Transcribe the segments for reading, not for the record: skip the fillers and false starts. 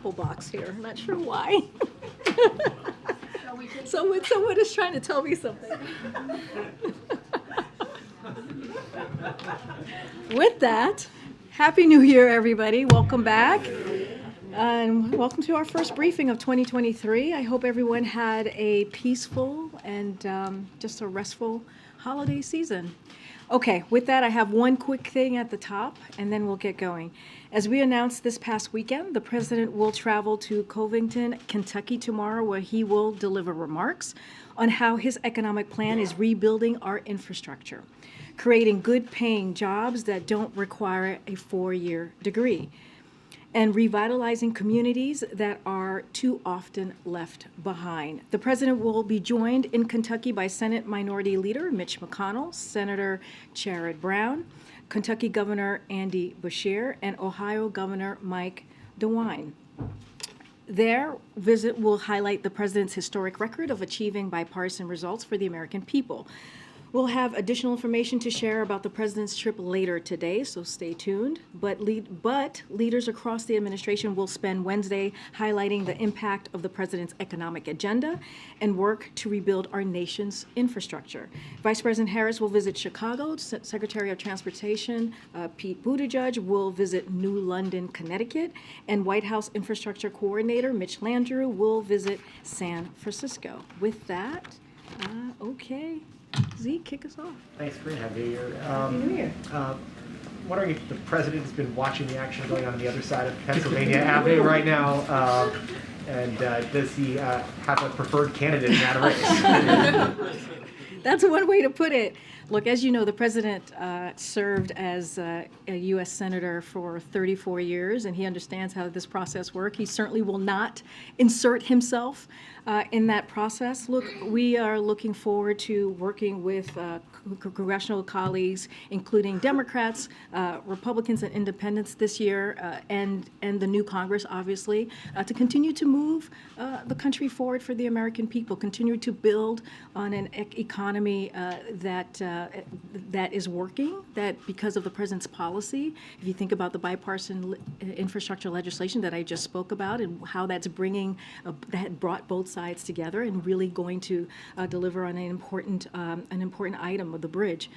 purple box here. I'm not sure why. Someone is trying to tell me something. With that, Happy New Year, everybody. Welcome back. And welcome to our first briefing of 2023. I hope everyone had a peaceful and just a restful holiday season. Okay, with that, I have one quick thing at the top, and then we'll get going. As we announced this past weekend, the president will travel to Covington, Kentucky tomorrow, where he will deliver remarks on how his economic plan is rebuilding our infrastructure, creating good-paying jobs that don't require a four-year degree, and revitalizing communities that are too often left behind. The president will be joined in Kentucky by Senate Minority Leader Mitch McConnell, Senator Sherrod Brown, Kentucky Governor Andy Beshear, and Ohio Governor Mike DeWine. Their visit will highlight the president's historic record of achieving bipartisan results for the American people. We'll have additional information to share about the president's trip later today, so stay tuned. But leaders across the administration will spend Wednesday highlighting the impact of the president's economic agenda and work to rebuild our nation's infrastructure. Vice President Harris will visit Chicago. Secretary of Transportation Pete Buttigieg will visit New London, Connecticut. And White House Infrastructure Coordinator Mitch Landrieu will visit San Francisco. With that, okay. Zeke, kick us off. Thanks, Karine. Happy New Year. Happy New Year. Wondering if the president has been watching the action going on the other side of Pennsylvania Avenue right now, and does he have a preferred candidate in that race? That's one way to put it. Look, as you know, the president served as a U.S. Senator for 34 years, and he understands how this process works. He certainly will not insert himself in that process. Look, we are looking forward to working with congressional colleagues, including Democrats, Republicans, and independents this year, and the new Congress, obviously, to continue to move the country forward for the American people, continue to build on an economy that is working, that because of the president's policy, if you think about the bipartisan infrastructure legislation that I just spoke about and how that's that brought both sides together and really going to deliver on an important item of the bridge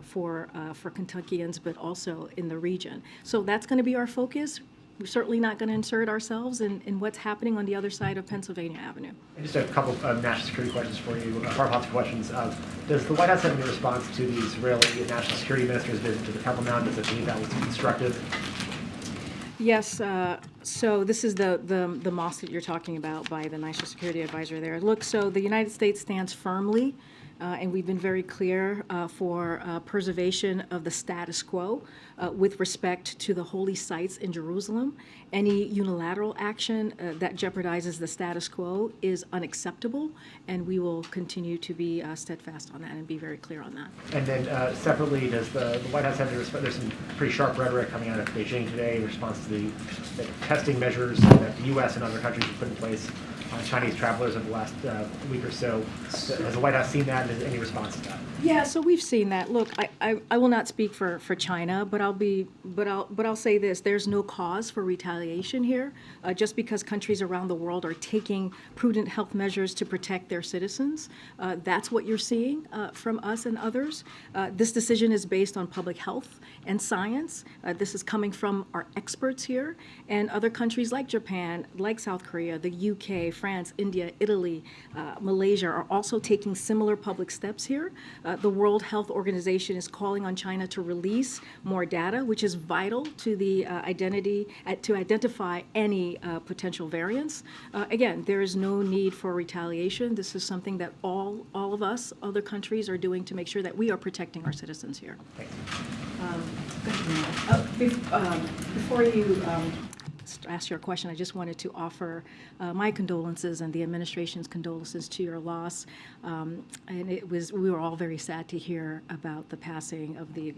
for Kentuckians, but also in the region. So that's going to be our focus. We're certainly not going to insert ourselves in what's happening on the other side of Pennsylvania Avenue. And just a couple of national security questions for you, foreign policy questions. Does the White House have any response to the Israeli national security minister's visit to the Temple Mount? Does it think that was constructive? Yes, so this is the mosque that you're talking about by the National Security Advisor there. Look, so the United States stands firmly, and we've been very clear for preservation of the status quo with respect to the holy sites in Jerusalem. Any unilateral action that jeopardizes the status quo is unacceptable, and we will continue to be steadfast on that and be very clear on that. And then separately, does the White House have any response? There's some pretty sharp rhetoric coming out of Beijing today in response to the testing measures that the U.S. and other countries have put in place on Chinese travelers over the last week or so. Has the White House seen that, and is any response to that? Yeah, so we've seen that. Look, I will not speak for China, but I'll say this: there's no cause for retaliation here. Just because countries around the world are taking prudent health measures to protect their citizens, that's what you're seeing from us and others. This decision is based on public health and science. This is coming from our experts here, and other countries like Japan, like South Korea, the UK, France, India, Italy, Malaysia are also taking similar public steps here. The World Health Organization is calling on China to release more data, which is vital to the to identify any potential variants. Again, there is no need for retaliation. This is something that all of us, other countries, are doing to make sure that we are protecting our citizens here. Before you ask your question, I just wanted to offer my condolences and the administration's condolences to your loss. And we were all very sad to hear about the passing of the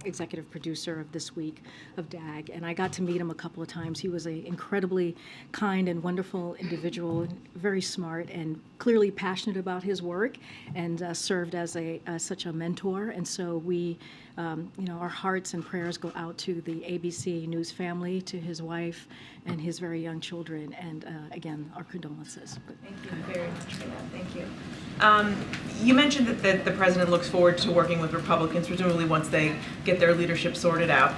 executive producer of This Week of DAG. And I got to meet him a couple of times. He was an incredibly kind and wonderful individual, very smart and clearly passionate about his work, and served as such a mentor. And so we, our hearts and prayers go out to the ABC News family, to his wife and his very young children. And again, our condolences. Thank you very much for that. Thank you. You mentioned that the president looks forward to working with Republicans, presumably once they get their leadership sorted out.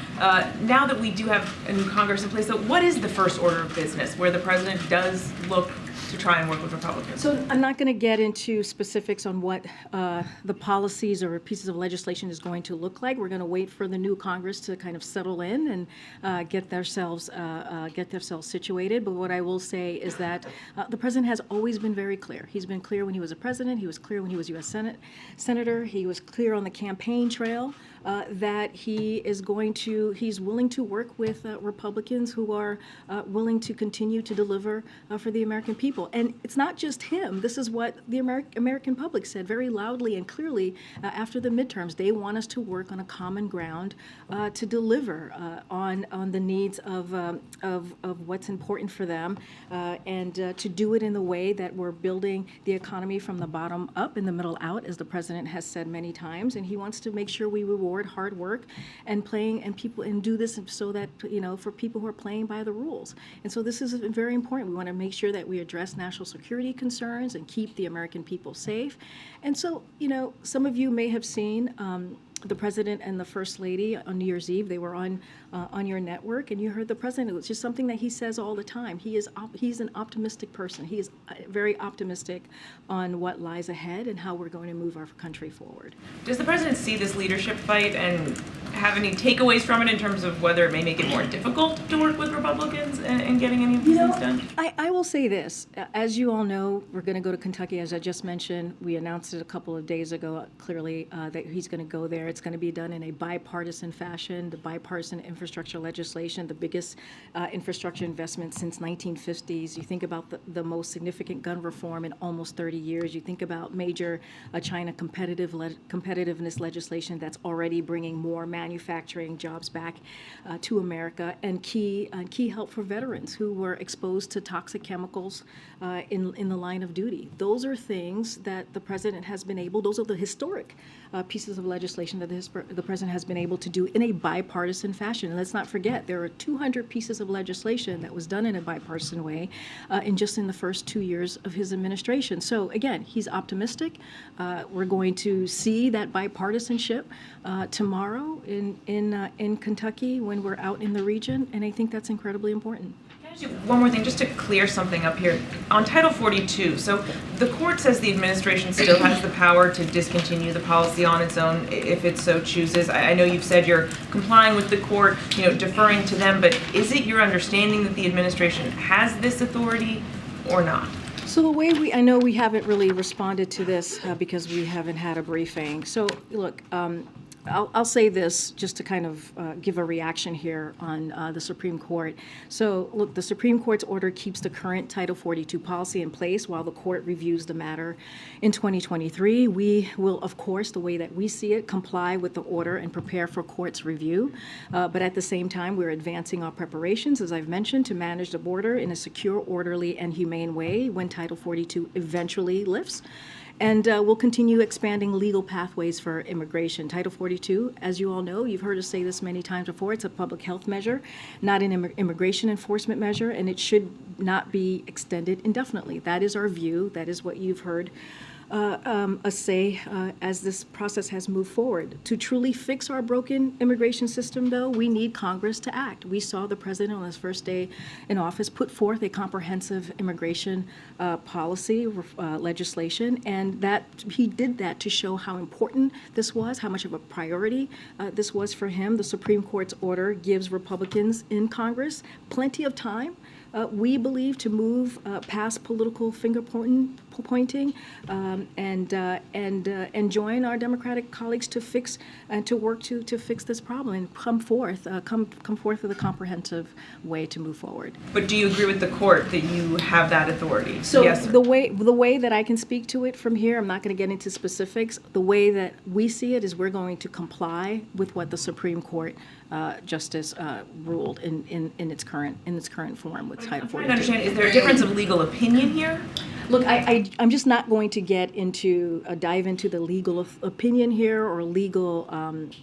Now that we do have a new Congress in place, though, what is the first order of business where the president does look to try and work with Republicans? So I'm not going to get into specifics on what the policies or pieces of legislation is going to look like. We're going to wait for the new Congress to kind of settle in and get themselves situated. But what I will say is that the president has always been very clear. He's been clear when he was a president. He was clear when he was U.S. Senator. He was clear on the campaign trail that he's willing to work with Republicans who are willing to continue to deliver for the American people. And it's not just him. This is what the American public said very loudly and clearly after the midterms. They want us to work on a common ground to deliver on the needs of what's important for them and to do it in the way that we're building the economy from the bottom up and the middle out, as the president has said many times. And he wants to make sure we reward hard work and do this so that, for people who are playing by the rules. And so this is very important. We want to make sure that we address national security concerns and keep the American people safe. And so, some of you may have seen the president and the first lady on New Year's Eve. They were on your network, and you heard the president. It was just something that he says all the time. He's an optimistic person. He is very optimistic on what lies ahead and how we're going to move our country forward. Does the president see this leadership fight and have any takeaways from it in terms of whether it may make it more difficult to work with Republicans in getting any of these things done? I will say this. As you all know, we're going to go to Kentucky, as I just mentioned. We announced it a couple of days ago, clearly, that he's going to go there. It's going to be done in a bipartisan fashion. The bipartisan infrastructure legislation, the biggest infrastructure investment since 1950s. You think about the most significant gun reform in almost 30 years. You think about major China competitiveness legislation that's already bringing more manufacturing jobs back to America, and key help for veterans who were exposed to toxic chemicals in the line of duty. Those are things that the president has been able. Those are the historic pieces of legislation that the president has been able to do in a bipartisan fashion. And let's not forget, there are 200 pieces of legislation that was done in a bipartisan way in the first 2 years of his administration. So again, he's optimistic. We're going to see that bipartisanship tomorrow in Kentucky when we're out in the region, and I think that's incredibly important. One more thing, just to clear something up here. On Title 42, so the court says the administration still has the power to discontinue the policy on its own if it so chooses. I know you've said you're complying with the court, deferring to them, but is it your understanding that the administration has this authority or not? So the way I know we haven't really responded to this because we haven't had a briefing. So look, I'll say this just to kind of give a reaction here on the Supreme Court. So look, the Supreme Court's order keeps the current Title 42 policy in place while the court reviews the matter in 2023. We will, of course, the way that we see it, comply with the order and prepare for court's review. But at the same time, we're advancing our preparations, as I've mentioned, to manage the border in a secure, orderly, and humane way when Title 42 eventually lifts. And we'll continue expanding legal pathways for immigration. Title 42, as you all know, you've heard us say this many times before, it's a public health measure, not an immigration enforcement measure, and it should not be extended indefinitely. That is our view. That is what you've heard us say as this process has moved forward. To truly fix our broken immigration system, though, we need Congress to act. We saw the president on his first day in office put forth a comprehensive immigration policy legislation, and that he did that to show how important this was, how much of a priority this was for him. The Supreme Court's order gives Republicans in Congress plenty of time, we believe, to move past political finger pointing and join our Democratic colleagues to fix and to work to fix this problem and come forth with a comprehensive way to move forward. But do you agree with the court that you have that authority? So yes, the way that I can speak to it from here, I'm not going to get into specifics. The way that we see it is we're going to comply with what the Supreme Court justice ruled in its current form with Title 42. I understand. Is there a difference of legal opinion here? Look, I'm just not going to get into, dive into the legal opinion here or legal,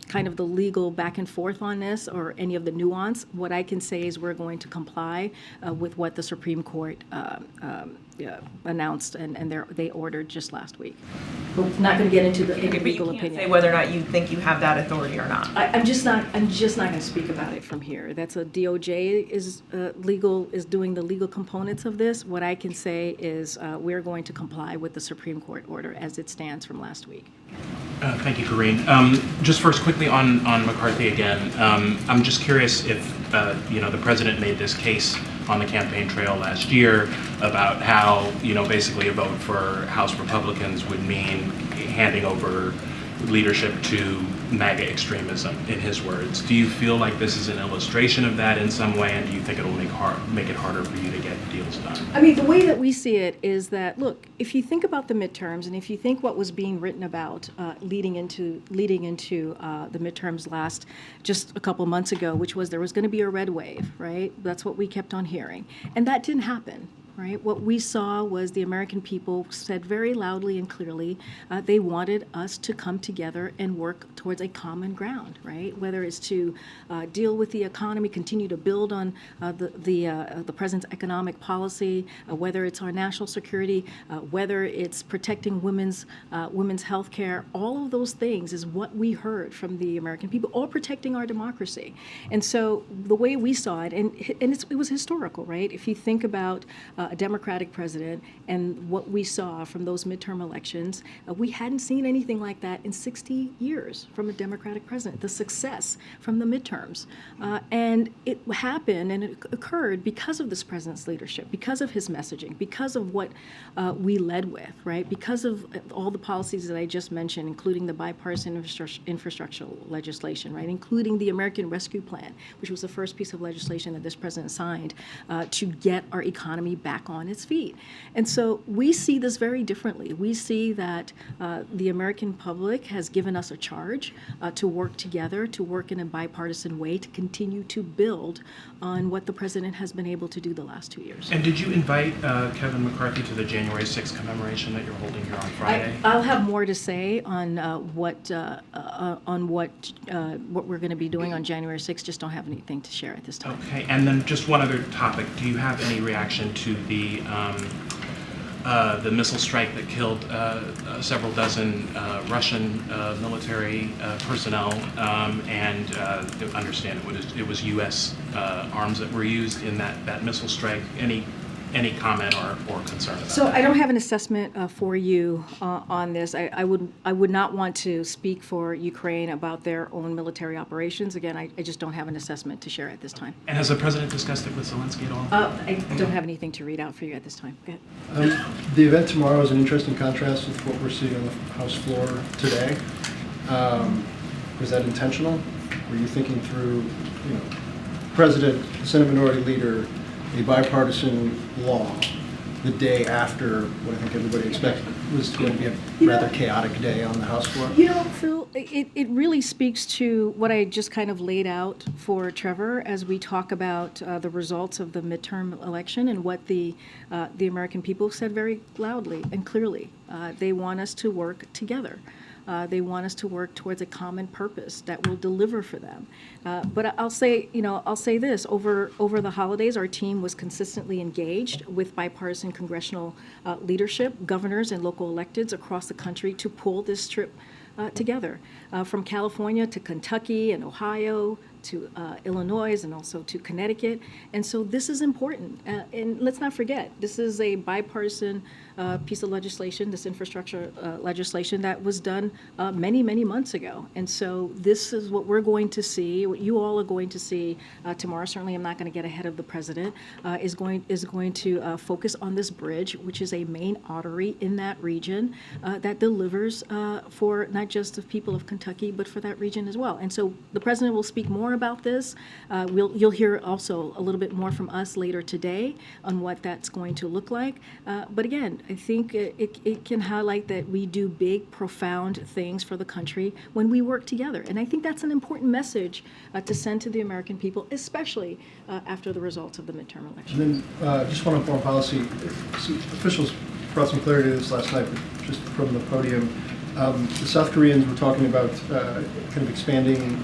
kind of the legal back and forth on this or any of the nuance. What I can say is we're going to comply with what the Supreme Court announced and they ordered just last week. But not going to get into the Okay, but legal you can't opinion. say whether or not you think you have that authority or not. I'm just not going to speak about it from here. That's a DOJ is doing the legal components of this. What I can say is we're going to comply with the Supreme Court order as it stands from last week. Thank you, Karine. Just first, quickly on McCarthy again. I'm just curious if the president made this case on the campaign trail last year about how basically a vote for House Republicans would mean handing over leadership to MAGA extremism, in his words. Do you feel like this is an illustration of that in some way, and do you think it'll make it harder for you to get deals done? I mean, the way that we see it is that, look, if you think about the midterms, and if you think what was being written about leading into the midterms just a couple months ago, which was there was going to be a red wave, right? That's what we kept on hearing, and that didn't happen. Right? What we saw was the American people said very loudly and clearly they wanted us to come together and work towards a common ground, right? Whether it's to deal with the economy, continue to build on the president's economic policy, whether it's our national security, whether it's protecting women's health care, all of those things is what we heard from the American people, or protecting our democracy. And so the way we saw it, and it was historical, right? If you think about a Democratic president and what we saw from those midterm elections, we hadn't seen anything like that in 60 years from a Democratic president, the success from the midterms. And it happened and it occurred because of this president's leadership, because of his messaging, because of what we led with, right? Because of all the policies that I just mentioned, including the bipartisan infrastructure legislation, right? Including the American Rescue Plan, which was the first piece of legislation that this president signed to get our economy back on its feet. And so we see this very differently. We see that the American public has given us a charge to work together, to work in a bipartisan way, to continue to build on what the president has been able to do the last 2 years. And did you invite Kevin McCarthy to the January 6th commemoration that you're holding here on Friday? I'll have more to say on what we're going to be doing on January 6th. Just don't have anything to share at this time. Okay, and then just one other topic. Do you have any reaction to the missile strike that killed several dozen Russian military personnel, and understand it was U.S. arms that were used in that missile strike? Any comment or concern about So that? I don't have an assessment for you on this. I would not want to speak for Ukraine about their own military operations. Again, I just don't have an assessment to share at this time. And has the president discussed it with Zelensky at all? I don't have anything to read out for you at this time. Go ahead. The event tomorrow is an interesting contrast with what we're seeing on the House floor today. Was that intentional? Were you thinking through, President, Senate Minority Leader, a bipartisan law the day after what I think everybody expected was going to be a rather chaotic day on the House floor? Phil, it really speaks to what I just kind of laid out for Trevor as we talk about the results of the midterm election and what the American people said very loudly and clearly. They want us to work together. They want us to work towards a common purpose that will deliver for them. But I'll say this: over the holidays, our team was consistently engaged with bipartisan congressional leadership, governors, and local electeds across the country to pull this trip together, from California to Kentucky and Ohio to Illinois and also to Connecticut. And so this is important. And let's not forget, this is a bipartisan piece of legislation, this infrastructure legislation that was done many, many months ago. And so this is what we're going to see, what you all are going to see tomorrow. Certainly I'm not going to get ahead of the president, is going to focus on this bridge, which is a main artery in that region that delivers for not just the people of Kentucky, but for that region as well. And so the president will speak more about this. You'll hear also a little bit more from us later today on what that's going to look like. But again, I think it can highlight that we do big, profound things for the country when we work together. And I think that's an important message to send to the American people, especially after the results of the midterm election. And then just one on foreign policy. Some officials brought some clarity to this last night, but just from the podium. The South Koreans were talking about kind of expanding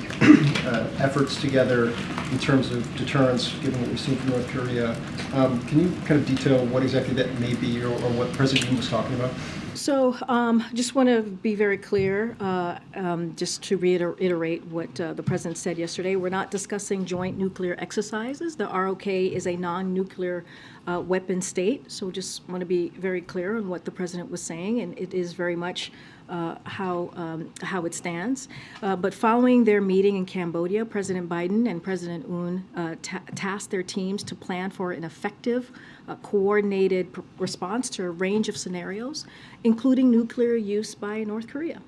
efforts together in terms of deterrence, given what we've seen from North Korea. Can you kind of detail what exactly that may be, or what President Yoon was talking about? So just want to be very clear, just to reiterate what the President said yesterday. We're not discussing joint nuclear exercises. The ROK is a non-nuclear weapon state, so just want to be very clear on what the President was saying, and it is very much how it stands. But following their meeting in Cambodia, President Biden and President Yoon tasked their teams to plan for an effective, coordinated response to a range of scenarios, including nuclear use by North Korea.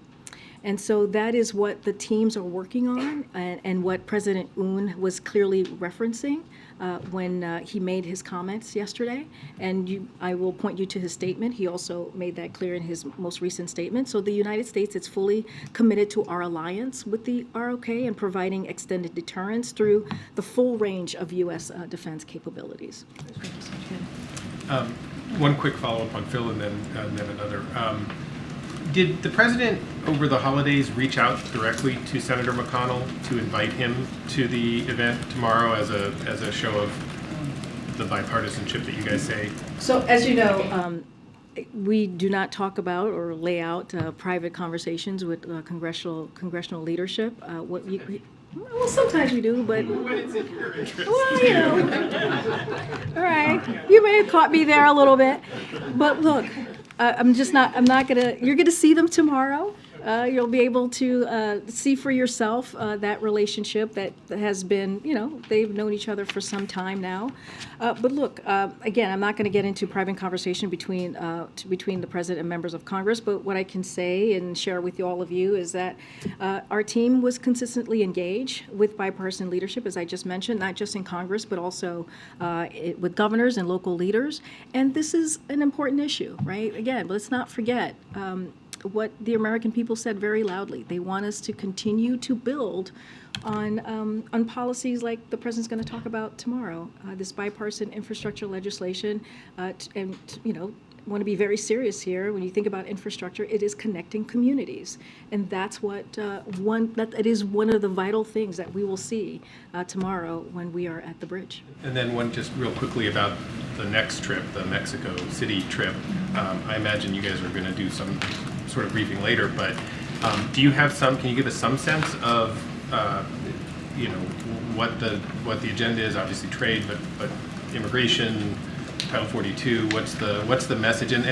And so that is what the teams are working on, and what President Yoon was clearly referencing when he made his comments yesterday. And I will point you to his statement. He also made that clear in his most recent statement. So the United States is fully committed to our alliance with the ROK and providing extended deterrence through the full range of U.S. defense capabilities. One quick follow-up on Phil, and then another. Did the president over the holidays reach out directly to Senator McConnell to invite him to the event tomorrow as a show of the bipartisanship that you guys say? So as you know, we do not talk about or lay out private conversations with congressional leadership. Well, sometimes we do, but when it's in your interest. well, you know. All right, you may have caught me there a little bit, but look. I'm not gonna, you're gonna see them tomorrow. You'll be able to see for yourself that relationship that has been, they've known each other for some time now. But look, again, I'm not going to get into private conversation between the president and members of Congress, but what I can say and share with all of you is that our team was consistently engaged with bipartisan leadership, as I just mentioned, not just in Congress, but also with governors and local leaders. And this is an important issue, right? Again, let's not forget what the American people said very loudly. They want us to continue to build on policies like the president's going to talk about tomorrow. This bipartisan infrastructure legislation, and want to be very serious here. When you think about infrastructure, it is connecting communities, and that's what it is one of the vital things that we will see tomorrow when we are at the bridge. And then one just real quickly about the next trip, the Mexico City trip. I imagine you guys are going to do some sort of briefing later, but do you have can you give us some sense of what the agenda is? Obviously trade, but immigration, Title 42. What's the message? And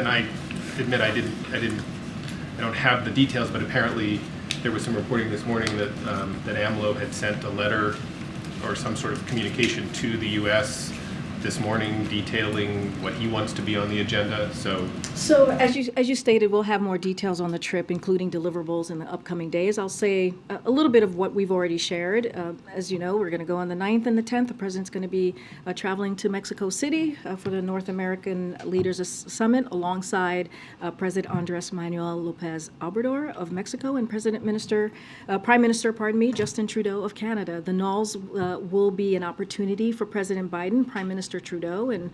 I admit I don't have the details, but apparently there was some reporting this morning that AMLO had sent a letter or some sort of communication to the U.S. this morning detailing what he wants to be on the agenda. So as you stated, we'll have more details on the trip, including deliverables in the upcoming days. I'll say a little bit of what we've already shared. As you know, we're going to go on the 9th and the 10th. The president's going to be traveling to Mexico City for the North American Leaders Summit alongside President Andres Manuel Lopez Obrador of Mexico and Prime Minister, Justin Trudeau of Canada. The NOLS will be an opportunity for President Biden, Prime Minister Trudeau, and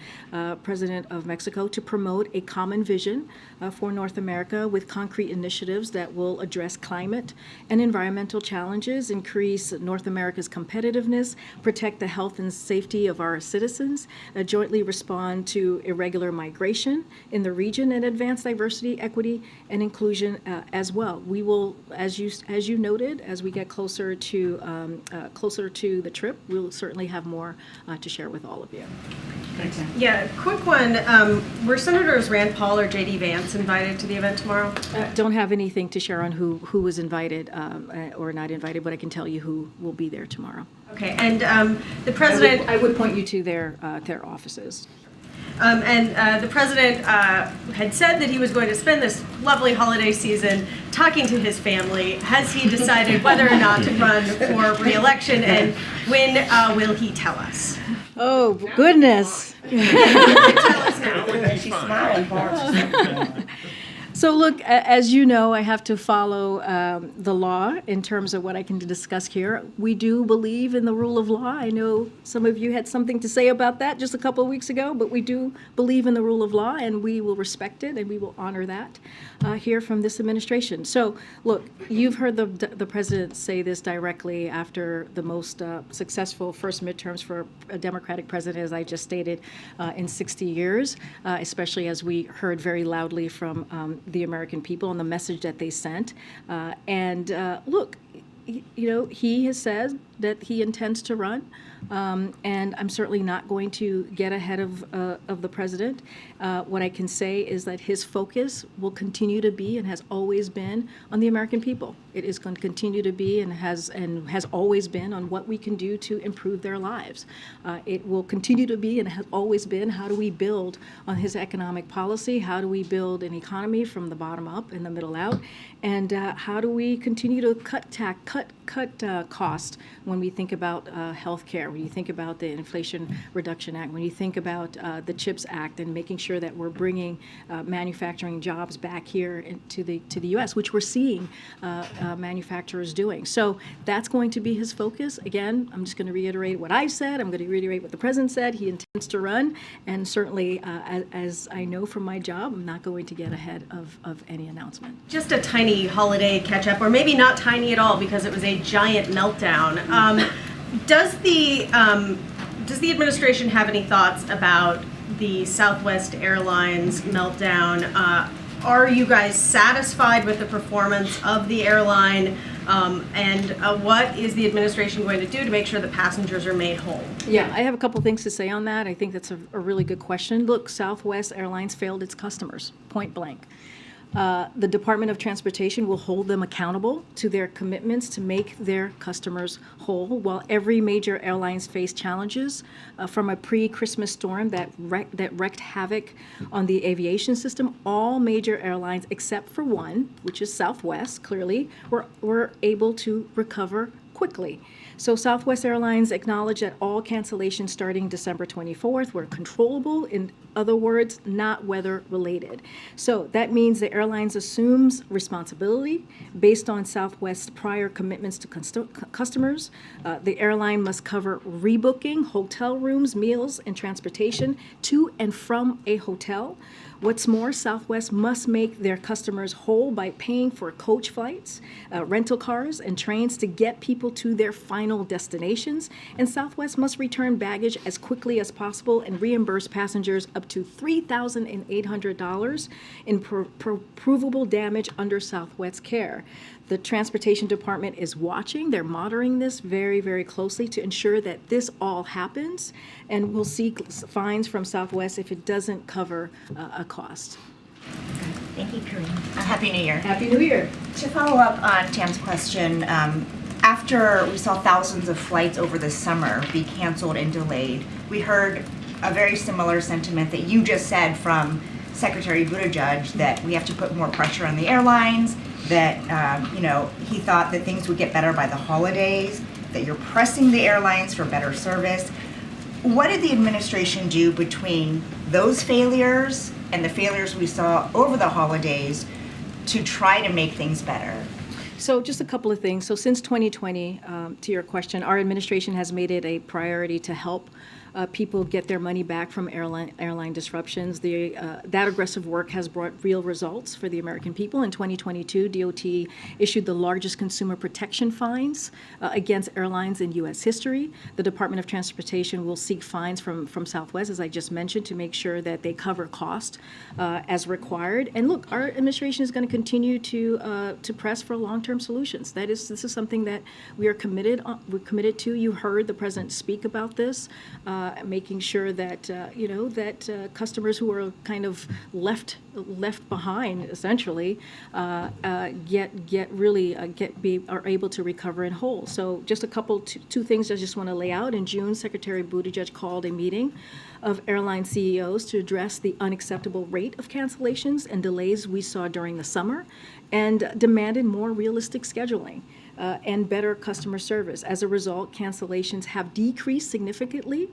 President of Mexico to promote a common vision for North America with concrete initiatives that will address climate and environmental challenges, increase North America's competitiveness, protect the health and safety of our citizens, jointly respond to irregular migration in the region, and advance diversity, equity, and inclusion as well. We will, as you noted, as we get closer to the trip, we'll certainly have more to share with all of you. Yeah, quick one. Were Senators Rand Paul or J.D. Vance invited to the event tomorrow? Don't have anything to share on who was invited or not invited, but I can tell you who will be there tomorrow. Okay, and the president... I would point you to their offices. And the president had said that he was going to spend this lovely holiday season talking to his family. Has he decided whether or not to run for re-election, and when will he tell us? Oh, goodness. Tell us now. She's smiling for us. So look, as you know, I have to follow the law in terms of what I can discuss here. We do believe in the rule of law. I know some of you had something to say about that just a couple of weeks ago, but we do believe in the rule of law, and we will respect it, and we will honor that here from this administration. So look, you've heard the president say this directly after the most successful first midterms for a Democratic president, as I just stated, in 60 years, especially as we heard very loudly from the American people and the message that they sent. Look, he has said that he intends to run, and I'm certainly not going to get ahead of the president. What I can say is that his focus will continue to be and has always been on the American people. It is going to continue to be and has always been on what we can do to improve their lives. It will continue to be and has always been, how do we build on his economic policy? How do we build an economy from the bottom up and the middle out? And how do we continue to cut cost when we think about health care, when you think about the Inflation Reduction Act, when you think about the CHIPS Act and making sure that we're bringing manufacturing jobs back here to the U.S., which we're seeing manufacturers doing. So that's going to be his focus. Again, I'm just going to reiterate what I said. I'm going to reiterate what the president said. He intends to run, and certainly, as I know from my job, I'm not going to get ahead of any announcement. Just a tiny holiday catch-up, or maybe not tiny at all because it was a giant meltdown. Does the administration have any thoughts about the Southwest Airlines meltdown? Are you guys satisfied with the performance of the airline? And what is the administration going to do to make sure that passengers are made whole? Yeah, I have a couple things to say on that. I think that's a really good question. Look, Southwest Airlines failed its customers, point blank. The Department of Transportation will hold them accountable to their commitments to make their customers whole. While every major airlines face challenges from a pre-Christmas storm that wreaked havoc on the aviation system, all major airlines except for one, which is Southwest, clearly, were able to recover quickly. So Southwest Airlines acknowledged that all cancellations starting December 24th were controllable, in other words, not weather related. So that means the airlines assumes responsibility based on Southwest's prior commitments to customers. The airline must cover rebooking, hotel rooms, meals, and transportation to and from a hotel. What's more, Southwest must make their customers whole by paying for coach flights, rental cars, and trains to get people to their final destinations. And Southwest must return baggage as quickly as possible and reimburse passengers up to $3,800 in provable damage under Southwest's care. The Transportation Department is watching. They're monitoring this very, very closely to ensure that this all happens, and we'll see fines from Southwest if it doesn't cover a cost. Thank you, Karine. Happy New Year. Happy New Year. To follow up on Tam's question, after we saw thousands of flights over the summer be canceled and delayed, we heard a very similar sentiment that you just said from Secretary Buttigieg, that we have to put more pressure on the airlines, that he thought that things would get better by the holidays, that you're pressing the airlines for better service. What did the administration do between those failures and the failures we saw over the holidays to try to make things better? So just a couple of things. So since 2020, to your question, our administration has made it a priority to help people get their money back from airline disruptions. That aggressive work has brought real results for the American people. In 2022, DOT issued the largest consumer protection fines against airlines in U.S. history. The Department of Transportation will seek fines from Southwest, as I just mentioned, to make sure that they cover cost as required. And look, our administration is going to continue to press for long-term solutions. This is something that we are committed to. You heard the president speak about this. Making sure that customers who are kind of left behind, essentially, are able to recover in whole. So just two things I just want to lay out. In June, Secretary Buttigieg called a meeting of airline CEOs to address the unacceptable rate of cancellations and delays we saw during the summer, and demanded more realistic scheduling and better customer service. As a result, cancellations have decreased significantly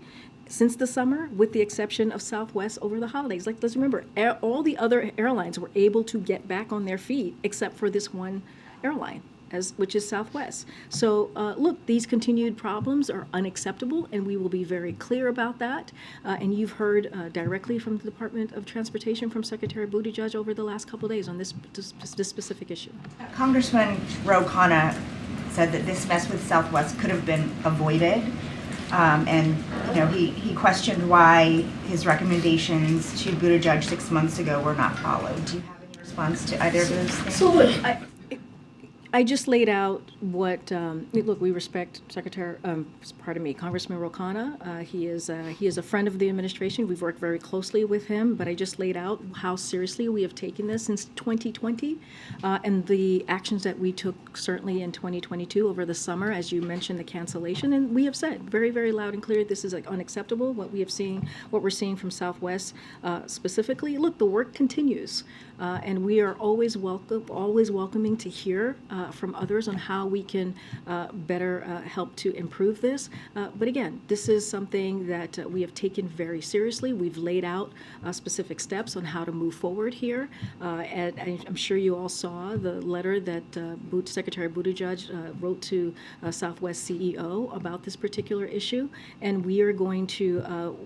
since the summer, with the exception of Southwest over the holidays. Like, let's remember, all the other airlines were able to get back on their feet except for this one airline, which is Southwest. So look, these continued problems are unacceptable, and we will be very clear about that. And you've heard directly from the Department of Transportation, from Secretary Buttigieg over the last couple of days on this specific issue. Congressman Ro Khanna said that this mess with Southwest could have been avoided. And he questioned why his recommendations to Buttigieg 6 months ago were not followed. Do you have any response to either of those things? So look, I just laid out what, look, we respect Congressman Ro Khanna. He is a friend of the administration. We've worked very closely with him, but I just laid out how seriously we have taken this since 2020, and the actions that we took certainly in 2022 over the summer, as you mentioned, the cancellation. And we have said very, very loud and clear, this is unacceptable. What we're seeing from Southwest specifically. Look, the work continues, and we are always welcoming to hear from others on how we can better help to improve this. But again, this is something that we have taken very seriously. We've laid out specific steps on how to move forward here. And I'm sure you all saw the letter that Secretary Buttigieg wrote to Southwest CEO about this particular issue. And we are going to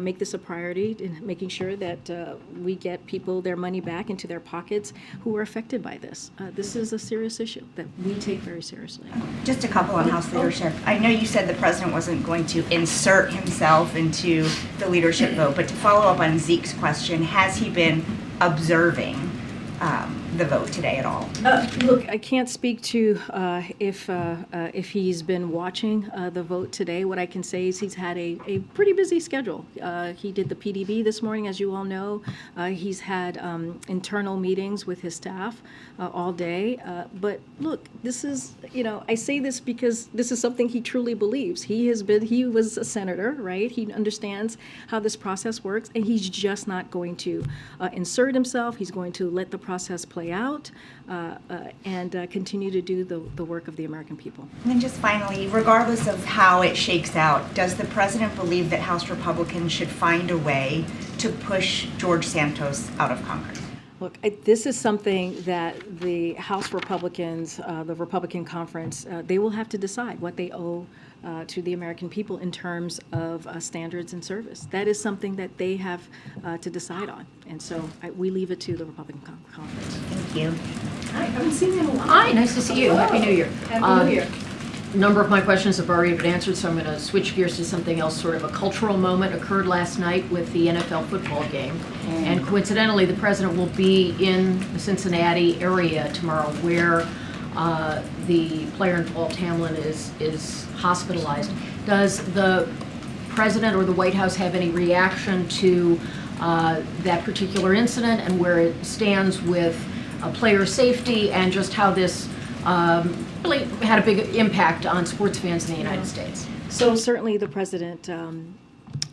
make this a priority in making sure that we get people their money back into their pockets who are affected by this. This is a serious issue that we take very seriously. Just a couple on House leadership. I know you said the president wasn't going to insert himself into the leadership vote, but to follow up on Zeke's question, has he been observing the vote today at all? Look, I can't speak to if he's been watching the vote today. What I can say is he's had a pretty busy schedule. He did the PDB this morning, as you all know. He's had internal meetings with his staff all day. But look, this is, I say this because this is something he truly believes. He was a senator, right? He understands how this process works, and he's just not going to insert himself. He's going to let the process play out and continue to do the work of the American people. And then just finally, regardless of how it shakes out, does the president believe that House Republicans should find a way to push George Santos out of Congress? Look, this is something that the House Republicans, the Republican conference, they will have to decide what they owe to the American people in terms of standards and service. That is something that they have to decide on. And so we leave it to the Republican conference. Thank you. Hi, I haven't seen you in a while. Hi, nice to see you. Happy New Year. Happy New Year. A number of my questions have already been answered, so I'm going to switch gears to something else. Sort of a cultural moment occurred last night with the NFL football game. And coincidentally, the president will be in the Cincinnati area tomorrow, where the player involved, Hamlin, is hospitalized. Does the president or the White House have any reaction to that particular incident and where it stands with player safety and just how this really had a big impact on sports fans in the United States? So certainly the president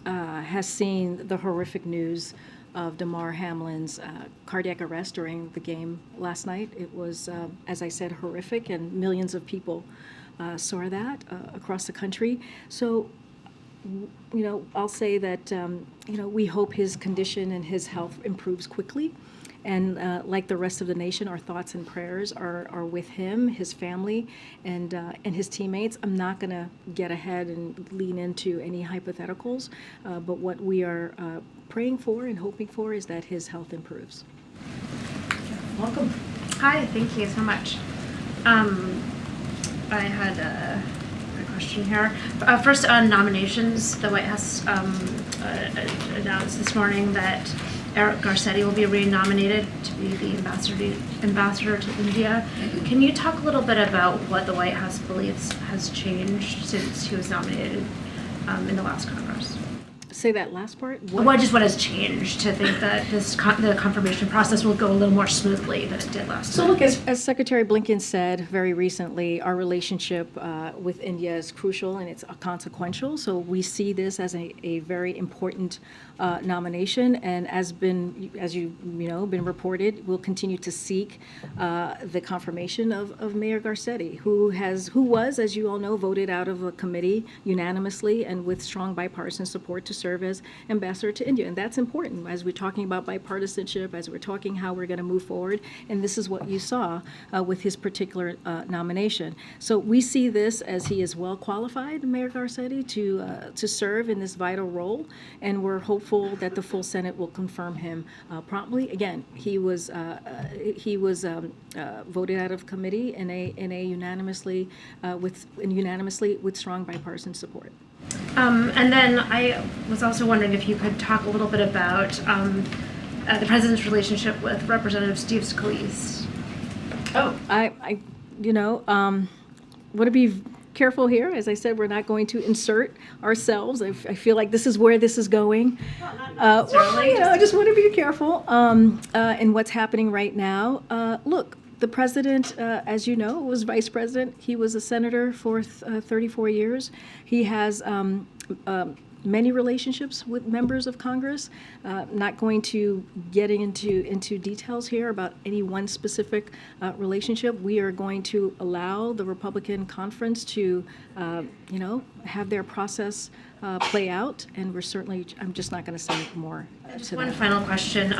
has seen the horrific news of Damar Hamlin's cardiac arrest during the game last night. It was, as I said, horrific, and millions of people saw that across the country. So, I'll say that, we hope his condition and his health improves quickly. And like the rest of the nation, our thoughts and prayers are with him, his family, and his teammates. I'm not going to get ahead and lean into any hypotheticals, but what we are praying for and hoping for is that his health improves. Welcome. Hi, thank you so much. I had a question here. First, on nominations, the White House announced this morning that Eric Garcetti will be re-nominated to be the ambassador to India. Can you talk a little bit about what the White House believes has changed since he was nominated in the last Congress? Say that last part. What has changed to think that the confirmation process will go a little more smoothly than it did last time? So look, as Secretary Blinken said very recently, our relationship with India is crucial and it's consequential. So we see this as a very important nomination, and as you know, been reported, will continue to seek the confirmation of Mayor Garcetti, who was, as you all know, voted out of a committee unanimously and with strong bipartisan support to serve as ambassador to India. And that's important as we're talking about bipartisanship, as we're talking how we're going to move forward. And this is what you saw with his particular nomination. So we see this as he is well qualified, Mayor Garcetti, to serve in this vital role, and we're hopeful that the full Senate will confirm him promptly. Again, he was voted out of committee in a unanimously with strong bipartisan support. And then I was also wondering if you could talk a little bit about the president's relationship with Representative Steve Scalise. Oh, I want to be careful here. As I said, we're not going to insert ourselves. I feel like this is where this is going. I just want to be careful in what's happening right now. Look, the president, as you know, was vice president. He was a senator for 34 years. He has many relationships with members of Congress. Not going to get into details here about any one specific relationship. We are going to allow the Republican conference to, have their process play out, and I'm just not going to say more Just to one that. final question.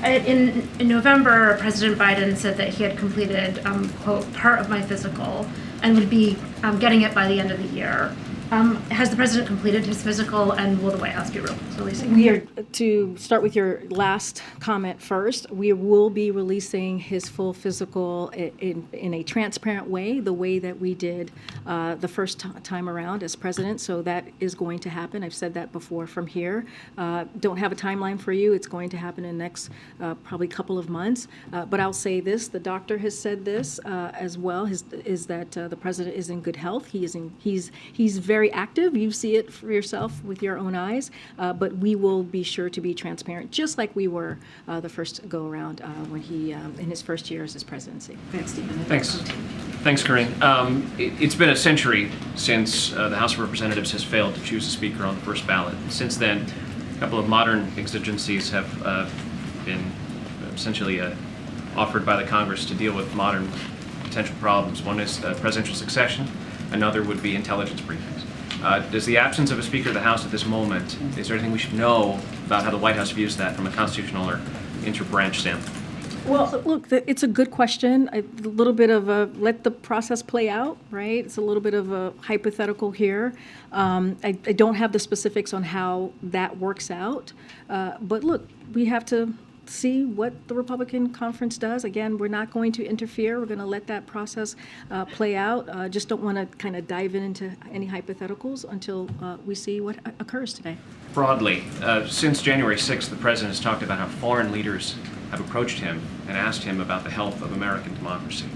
In November, President Biden said that he had completed, quote, part of my physical and would be getting it by the end of the year. Has the president completed his physical, and will the White House be releasing it? We are, to start with your last comment first, we will be releasing his full physical in a transparent way, the way that we did the first time around as president. So that is going to happen. I've said that before from here. Don't have a timeline for you. It's going to happen in the next probably couple of months. But I'll say this, the doctor has said this as well, is that the president is in good health. He's very active. You see it for yourself with your own eyes, but we will be sure to be transparent, just like we were the first go around when he in his first year as his presidency. Thanks, Stephen. Thanks, Karine. It's been a century since the House of Representatives has failed to choose a speaker on the first ballot. Since then, a couple of modern exigencies have been essentially offered by the Congress to deal with modern potential problems. One is presidential succession. Another would be intelligence briefings. Does the absence of a Speaker of the House at this moment, is there anything we should know about how the White House views that from a constitutional or inter-branch standpoint? Well, look, it's a good question. A little bit of a let the process play out, right? It's a little bit of a hypothetical here. I don't have the specifics on how that works out. But look, we have to see what the Republican conference does. Again, we're not going to interfere. We're going to let that process play out. Just don't want to kind of dive into any hypotheticals until we see what occurs today. Broadly, since January 6th, the President has talked about how foreign leaders have approached him and asked him about the health of American democracy.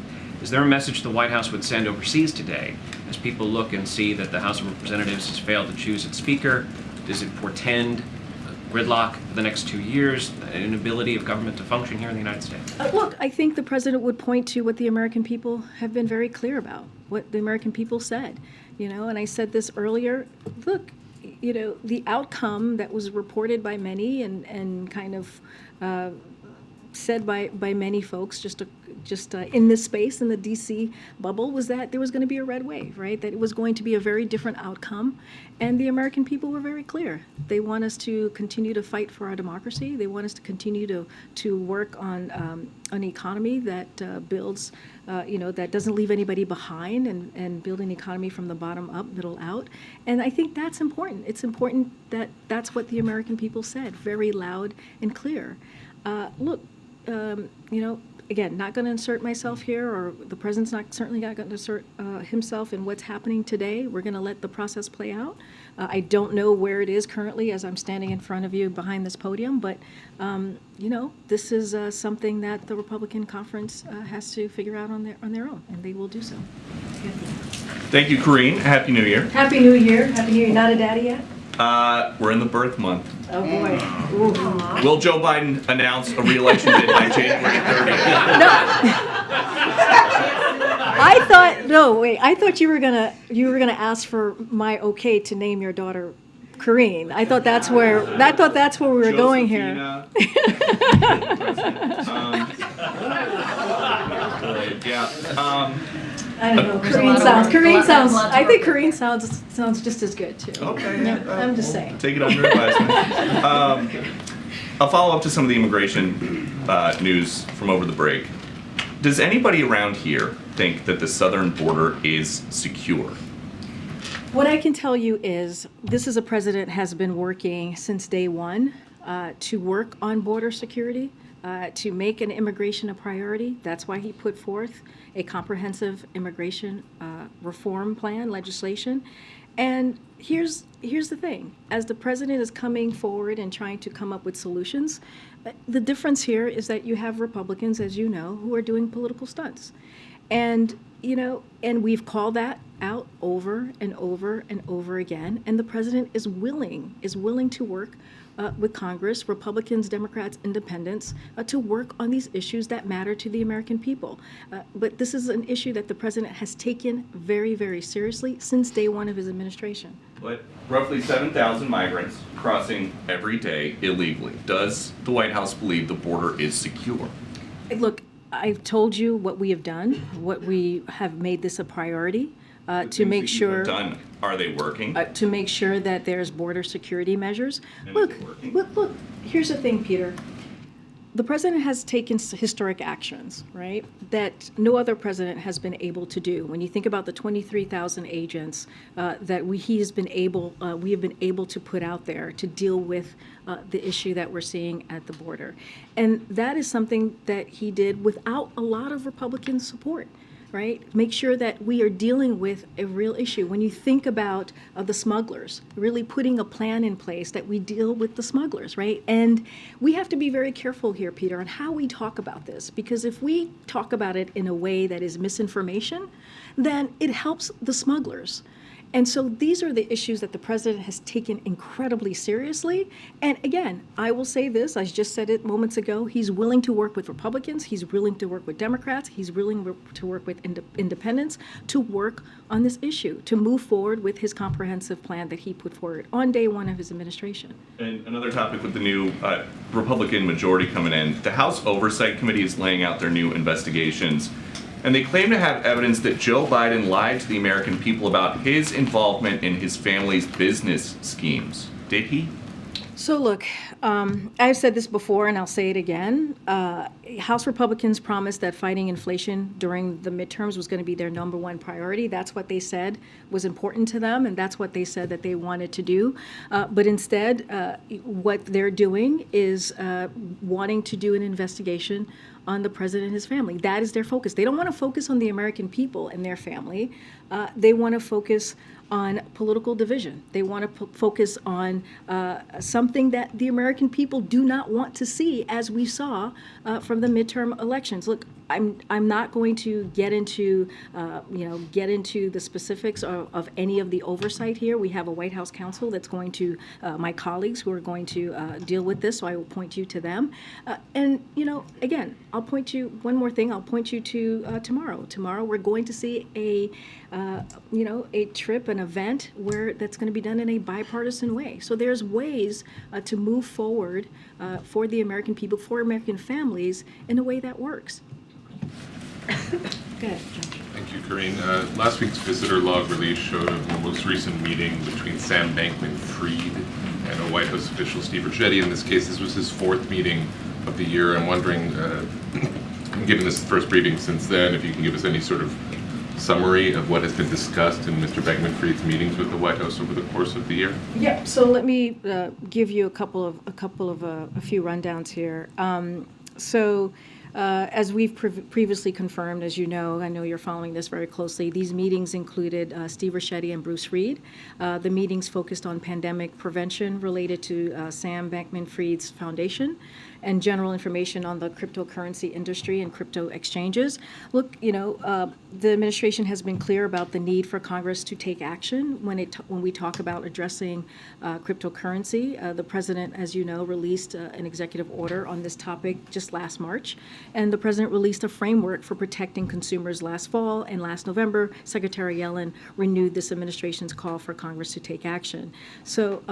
Is there a message the White House would send overseas today as people look and see that the House of Representatives has failed to choose its Speaker? Does it portend gridlock for the next 2 years, an inability of government to function here in the United States? Look, I think the president would point to what the American people have been very clear about, what the American people said, and I said this earlier. Look, the outcome that was reported by many and kind of said by many folks just in this space, in the D.C. bubble, was that there was going to be a red wave, right? That it was going to be a very different outcome. And the American people were very clear. They want us to continue to fight for our democracy. They want us to continue to work on an economy that builds, that doesn't leave anybody behind and build an economy from the bottom up, middle out. And I think that's important. It's important that that's what the American people said, very loud and clear. Look, again, not going to insert myself here, or the president's certainly not going to insert himself in what's happening today. We're going to let the process play out. I don't know where it is currently as I'm standing in front of you behind this podium, but this is something that the Republican conference has to figure out on their own, and they will do so. Thank you, Karine. Happy New Year. Happy New Year. Happy New Year. Not a daddy yet? We're in the birth month. Oh boy. Ooh. Will Joe Biden announce a re-election bid by January 30th? No. I thought you were gonna ask for my okay to name your daughter Karine. I thought that's where we were going here. I don't know. I think Karine sounds just as good too. Okay. Yeah, I'm just saying. Take it under advisement. I'll follow up to some of the immigration news from over the break. Does anybody around here think that the southern border is secure? What I can tell you is this is a president has been working since day one to work on border security, to make an immigration a priority. That's why he put forth a comprehensive immigration reform plan legislation. And here's the thing. As the president is coming forward and trying to come up with solutions, the difference here is that you have Republicans, as you know, who are doing political stunts. And, and we've called that out over and over and over again. And the president is willing to work with Congress, Republicans, Democrats, Independents, to work on these issues that matter to the American people. But this is an issue that the president has taken very, very seriously since day one of his administration. But roughly 7,000 migrants crossing every day illegally. Does the White House believe the border is secure? Look, I've told you what we have done, what we have made this a priority. To make sure done. Are they working? To make sure that there's border security measures. And Look, is it working? look. Here's the thing, Peter. The president has taken historic actions, right? That no other president has been able to do. When you think about the 23,000 agents that we have been able to put out there to deal with the issue that we're seeing at the border, and that is something that he did without a lot of Republican support. Right? Make sure that we are dealing with a real issue. When you think about the smugglers, really putting a plan in place that we deal with the smugglers, right? And we have to be very careful here, Peter, on how we talk about this, because if we talk about it in a way that is misinformation, then it helps the smugglers. And so these are the issues that the president has taken incredibly seriously. And again, I will say this, I just said it moments ago, he's willing to work with Republicans, he's willing to work with Democrats, he's willing to work with independents to work on this issue, to move forward with his comprehensive plan that he put forward on day one of his administration. And another topic with the new Republican majority coming in, the House Oversight Committee is laying out their new investigations. And they claim to have evidence that Joe Biden lied to the American people about his involvement in his family's business schemes. Did he? So look, I've said this before and I'll say it again. House Republicans promised that fighting inflation during the midterms was going to be their number one priority. That's what they said was important to them, and that's what they said that they wanted to do. But instead, what they're doing is wanting to do an investigation on the president and his family. That is their focus. They don't want to focus on the American people and their family. They want to focus on political division. They want to focus on something that the American people do not want to see, as we saw from the midterm elections. Look, I'm not going to get into the specifics of any of the oversight here. We have a White House counsel that's going to my colleagues who are going to deal with this, so I will point you to them. And again, I'll point you one more thing. I'll point you to tomorrow. Tomorrow we're going to see a trip, an event where that's going to be done in a bipartisan way. So there's ways to move forward for the American people, for American families, in a way that works. Go ahead, John. Thank you, Karine. Last week's visitor log release showed a most recent meeting between Sam Bankman-Fried and a White House official, Steve Ricchetti. In this case, this was his fourth meeting of the year. I'm wondering, given this first briefing since then, if you can give us any sort of summary of what has been discussed in Mr. Bankman-Fried's meetings with the White House over the course of the year? Yeah. So let me give you a few rundowns here. As we've previously confirmed, as you know, I know you're following this very closely, these meetings included Steve Ricchetti and Bruce Reed. The meetings focused on pandemic prevention related to Sam Bankman-Fried's foundation and general information on the cryptocurrency industry and crypto exchanges. Look, the administration has been clear about the need for Congress to take action when we talk about addressing cryptocurrency. The president, as you know, released an executive order on this topic just last March. and the president released a framework for protecting consumers last fall, and last November, Secretary Yellen renewed this administration's call for Congress to take action. So,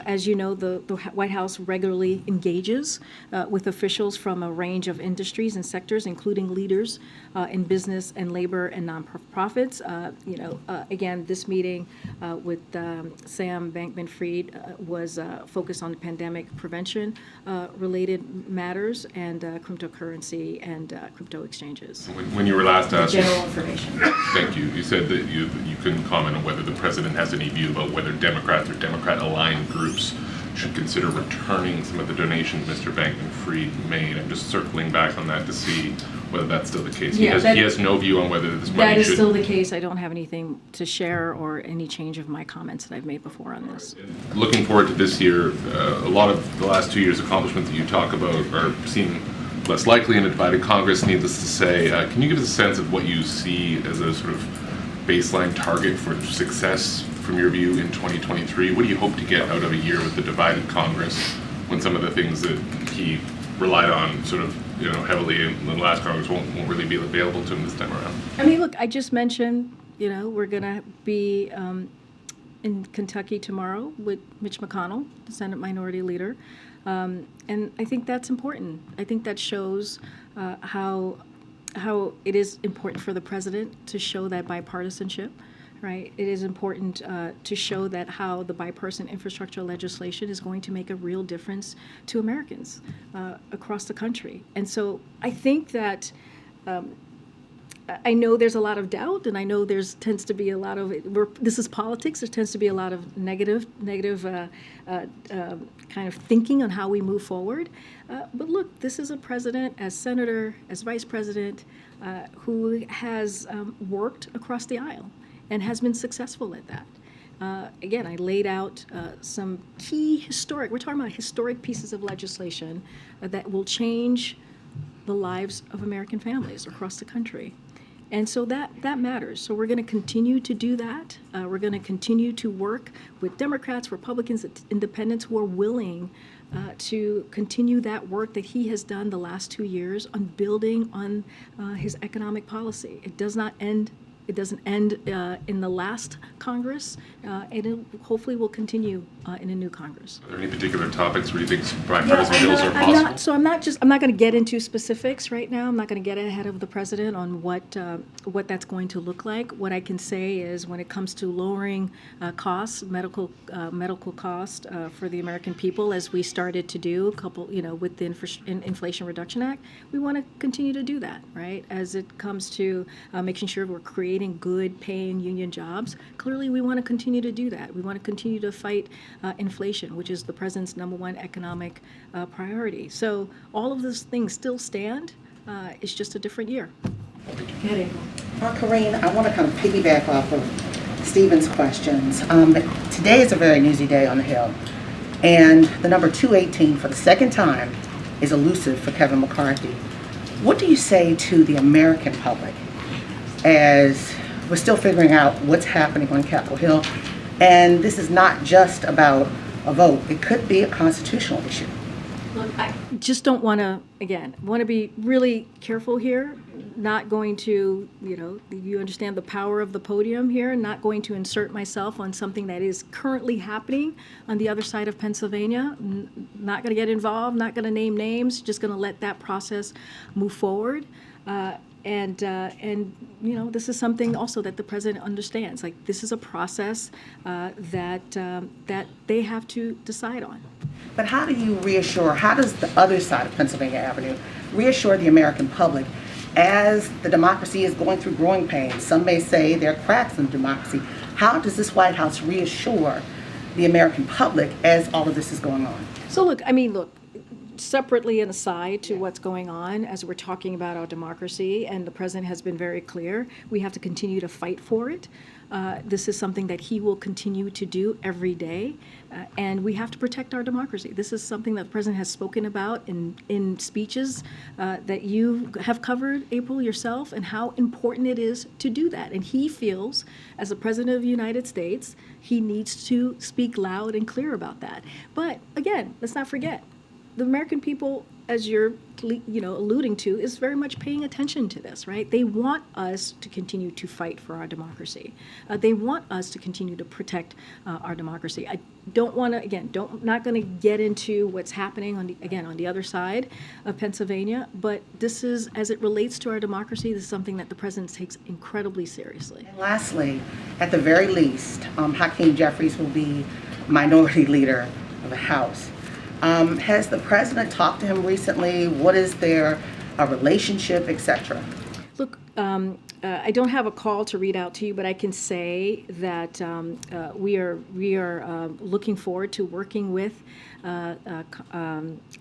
as you know, the White House regularly engages with officials from a range of industries and sectors, including leaders in business and labor and nonprofits. Again, this meeting with Sam Bankman-Fried was focused on pandemic prevention related matters and cryptocurrency and crypto exchanges. When you were last asked, General information. thank you. You said that you couldn't comment on whether the president has any view about whether Democrats or Democrat-aligned groups should consider returning some of the donations Mr. Bankman-Fried made. I'm just circling back on that to see whether that's still the case. He has no view on whether this money That is should... still the case. I don't have anything to share or any change of my comments that I've made before on this. Looking forward to this year, a lot of the last 2 years' accomplishments that you talk about are seen less likely in a divided Congress, needless to say. Can you give us a sense of what you see as a sort of baseline target for success from your view in 2023? What do you hope to get out of a year with the divided Congress when some of the things that he relied on sort of heavily in the last Congress won't really be available to him this time around? I mean, look, I just mentioned, we're going to be in Kentucky tomorrow with Mitch McConnell, the Senate Minority Leader. And I think that's important. I think that shows how it is important for the president to show that bipartisanship, right? It is important to show that how the bipartisan infrastructure legislation is going to make a real difference to Americans across the country. And so I think that I know there's a lot of doubt, and I know tends to be a lot of this is politics. There tends to be a lot of negative kind of thinking on how we move forward. But look, this is a president, as senator, as vice president, who has worked across the aisle and has been successful at that. Again, I laid out some key we're talking about historic pieces of legislation that will change the lives of American families across the country. And so that matters. So we're going to continue to do that. We're going to continue to work with Democrats, Republicans, independents who are willing to continue that work that he has done the last 2 years on building on his economic policy. It does not end. It doesn't end in the last Congress, and it hopefully will continue in a new Congress. Are there any particular topics where you think bipartisan bills are possible? I'm not going to get into specifics right now. I'm not going to get ahead of the president on what that's going to look like. What I can say is when it comes to lowering costs, medical cost for the American people, as we started to do with the Inflation Reduction Act, we want to continue to do that, right? As it comes to making sure we're creating good paying union jobs, clearly we want to continue to do that. We want to continue to fight inflation, which is the president's #1 economic priority. So all of those things still stand. It's just a different year. Karine, I want to kind of piggyback off of Stephen's questions. Today is a very newsy day on the Hill, and the number 218 for the second time is elusive for Kevin McCarthy. What do you say to the American public as we're still figuring out what's happening on Capitol Hill? And this is not just about a vote. It could be a constitutional issue. Look, I just don't want to be really careful here. Not going to, you understand the power of the podium here, not going to insert myself on something that is currently happening on the other side of Pennsylvania. Not going to get involved, not going to name names, just going to let that process move forward. And this is something also that the president understands. Like, this is a process that they have to decide on. But how does the other side of Pennsylvania Avenue reassure the American public as the democracy is going through growing pains? Some may say there are cracks in democracy. How does this White House reassure the American public as all of this is going on? So look, separately and aside to what's going on as we're talking about our democracy, and the president has been very clear, we have to continue to fight for it. This is something that he will continue to do every day, and we have to protect our democracy. This is something that the president has spoken about in speeches that you have covered, April, yourself, and how important it is to do that. And he feels, as the president of the United States, he needs to speak loud and clear about that. But again, let's not forget, the American people, as you're alluding to, is very much paying attention to this, right? They want us to continue to fight for our democracy. They want us to continue to protect our democracy. I don't want to, not going to get into what's happening on the other side of Pennsylvania, but this is, as it relates to our democracy, this is something that the president takes incredibly seriously. And lastly, at the very least, Hakeem Jeffries will be minority leader of the House. Has the president talked to him recently? What is their relationship, etc.? Look, I don't have a call to read out to you, but I can say that we are looking forward to working with